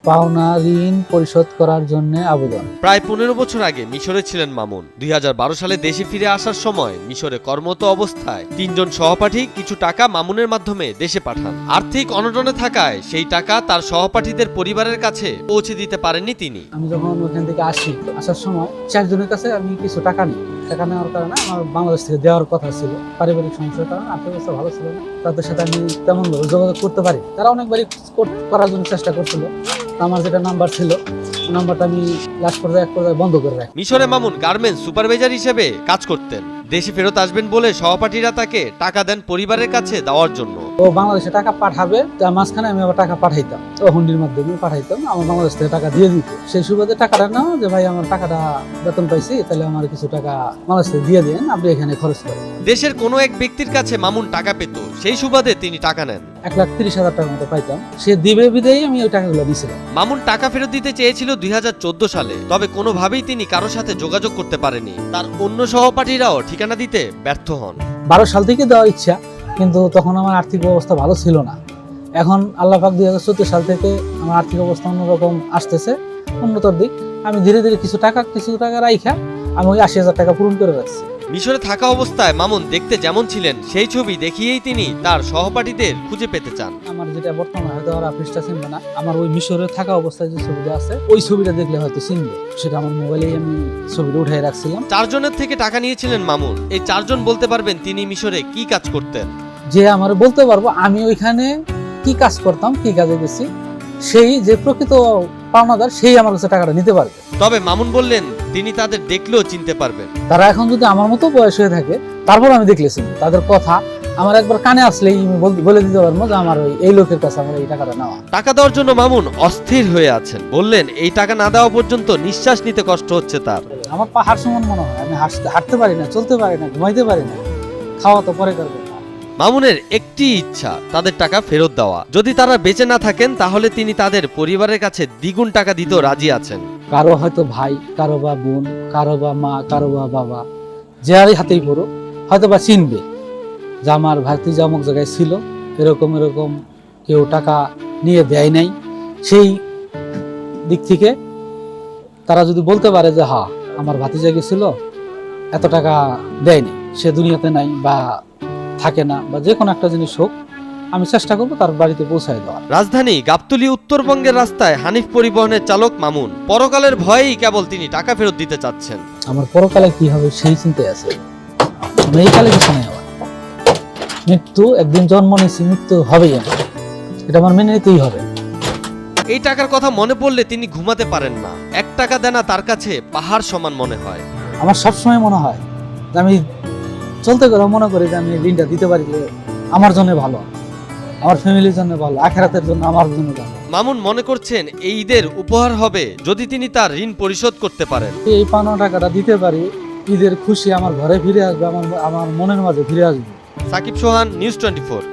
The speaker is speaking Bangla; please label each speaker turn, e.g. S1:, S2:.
S1: পাওনা ঋণ পরিশোধ করার জন্য আবেদন।
S2: প্রায় 15 বছর আগে মিশরে ছিলেন মামুন। 2012 সালে দেশে ফিরে আসার সময় মিশরে কর্মরত অবস্থায় 3 জন সহপাঠী কিছু টাকা মামুনের মাধ্যমে দেশে পাঠান। আর্থিক অনটনে থাকায় সেই টাকা তার সহপাঠীদের পরিবারের কাছে পৌঁছে দিতে পারেননি তিনি।
S1: আমি যখন ওখান থেকে আসার সময় 4 জনের কাছে আমি কিছু টাকা নিই। টাকা নেওয়ার কারণে আমার বাংলাদেশ থেকে দেওয়ার কথা ছিল, পারিবারিক সমস্যার কারণে আর্থিক অবস্থা ভালো ছিল না। তাদের সাথে আমি তেমন যোগাযোগ করতে পারি। তারা অনেকবারই করার জন্য চেষ্টা করছিল। আমার যেটা নাম্বার ছিল, নাম্বারটা আমি লাস্ট পর্যায়ে এক পর্যায়ে বন্ধ করে রাখি।
S2: মিশরে মামুন গার্মেন্টস সুপারভাইজার হিসেবে কাজ করতেন। দেশে ফেরত আসবেন বলে সহপাঠীরা তাকে টাকা দেন পরিবারের কাছে দেওয়ার জন্য।
S1: ও বাংলাদেশে টাকা পাঠাবে, তার মাঝখানে আমি আবার টাকা পাঠাইতাম, ও হুন্ডির মাধ্যমে পাঠাইতাম, আমার বাংলাদেশ থেকে টাকা দিয়ে দিত। সেই সুবাদে টাকাটা নাও যে ভাই আমার টাকাটা বেতন পাইছি, তাহলে আমার কিছু টাকা বাংলাদেশ থেকে দিয়ে দেন, আপনি এখানে খরচ করেন।
S2: দেশের কোনো এক ব্যক্তির কাছে মামুন টাকা পেত, সেই সুবাদে তিনি টাকা নেন।
S1: 1,30,000 টাকার মতো পাইতাম, সে দিবে বিদেই আমি ওই টাকাগুলো দিয়েছিলাম।
S2: মামুন টাকা ফেরত দিতে চেয়েছিল 2014 সালে, তবে কোনোভাবেই তিনি কারোর সাথে যোগাযোগ করতে পারেনি। তার অন্য সহপাঠীরাও ঠিকানা দিতে ব্যর্থ হন।
S1: 12 সাল থেকে দেওয়ার ইচ্ছা, কিন্তু তখন আমার আর্থিক অবস্থা ভালো ছিল না। এখন আল্লাহ পাক 2014 সাল থেকে আমার আর্থিক অবস্থা অন্যরকম আসতেছে, উন্নতর দিক। আমি ধীরে ধীরে কিছু টাকা রাইখা আমি ওই 80,000 টাকা পূরণ করে রাখছি।
S2: মিশরে থাকা অবস্থায় মামুন দেখতে যেমন ছিলেন, সেই ছবি দেখিয়েই তিনি তার সহপাঠীদের খুঁজে পেতে চান।
S1: আমার যেটা বর্তমানে হয়তো আর পৃষ্ঠা চিনবে না, আমার ওই মিশরে থাকা অবস্থায় যে ছবিটা আছে, ওই ছবিটা দেখলে হয়তো চিনবে। সেটা আমার মোবাইলেই আমি ছবিটা উঠাই রাখছিলাম।
S2: 4 জনের থেকে টাকা নিয়েছিলেন মামুন। এই 4 জন বলতে পারবেন তিনি মিশরে কি কাজ করতেন।
S1: যে আমার বলতে পারবো আমি ওইখানে কি কাজ করতাম, কি কাজে গেছি, সেই যে প্রকৃত পাওনাদার সেই আমার কাছে টাকাটা নিতে পারবে।
S2: তবে মামুন বললেন তিনি তাদের দেখলেও চিনতে পারবেন।
S1: তারা এখন যদি আমার মতো বয়স হয়ে থাকে, তারপর আমি দেখলেছি তাদের কথা আমার একবার কানে আসলেই আমি বলে দিতে পারবো যে আমার এই লোকের কাছে আমার এই টাকাটা নেওয়া।
S2: টাকা দেওয়ার জন্য মামুন অস্থির হয়ে আছেন। বললেন এই টাকা না দেওয়া পর্যন্ত নিঃশ্বাস নিতে কষ্ট হচ্ছে তার।
S1: আমার পাহাড় সমান মনে হয়, আমি হাঁটতে পারি না, চলতে পারি না, ঘুমাইতে পারি না, খাওয়া তো পরে করবে।
S2: মামুনের একটি ইচ্ছা, তাদের টাকা ফেরত দেওয়া। যদি তারা বেঁচে না থাকেন তাহলে তিনি তাদের পরিবারের কাছে দ্বিগুণ টাকা দিতেও রাজি আছেন।
S1: কারো হয়তো ভাই, কারো বা বোন, কারো বা মা, কারো বা বাবা, যারই হাতেই পড়ো হয়তো বা চিনবে যে আমার ভাতিজা অমুক জায়গায় ছিল, এরকম কেউ টাকা নিয়ে দেয় নাই। সেই দিক থেকে তারা যদি বলতে পারে যে হ্যাঁ আমার ভাতিজা গেছিল, এত টাকা দেয়নি, সে দুনিয়াতে নাই বা থাকে না, বা যে কোনো একটা জিনিস হোক, আমি চেষ্টা করবো তার বাড়িতে পৌঁছায় দেওয়া।
S2: রাজধানী গাবতলী উত্তরবঙ্গের রাস্তায় হানিফ পরিবহনের চালক মামুন। পরকালের ভয়েই কেবল তিনি টাকা ফেরত দিতে চাচ্ছেন।
S1: আমার পরকালে কি হবে সেই চিন্তায় আছে, আমি এই কালে কিছু নেই। আমার মৃত্যু, একদিন জন্ম নিয়েছি, মৃত্যু হবেই, এটা আমার মেনে নিতেই হবে।
S2: এই টাকার কথা মনে পড়লে তিনি ঘুমাতে পারেন না। 1 টাকা দেনা তার কাছে পাহাড় সমান মনে হয়।
S1: আমার সবসময় মনে হয় যে আমি চলতে গেলে মনে করি যে আমি ঋণটা দিতে পারি, যে আমার জন্য ভালো, আমার ফ্যামিলির জন্য ভালো, আখিরাতের জন্য আমার জন্য ভালো।
S2: মামুন মনে করছেন এই ঈদের উপহার হবে যদি তিনি তার ঋণ পরিশোধ করতে পারেন।
S1: এই পাওনা টাকাটা দিতে পারি, ঈদের খুশি আমার ঘরে ফিরে আসবে, আমার মনের মাঝে ফিরে আসবে।
S2: সাকিব সোহান, নিউজ 24।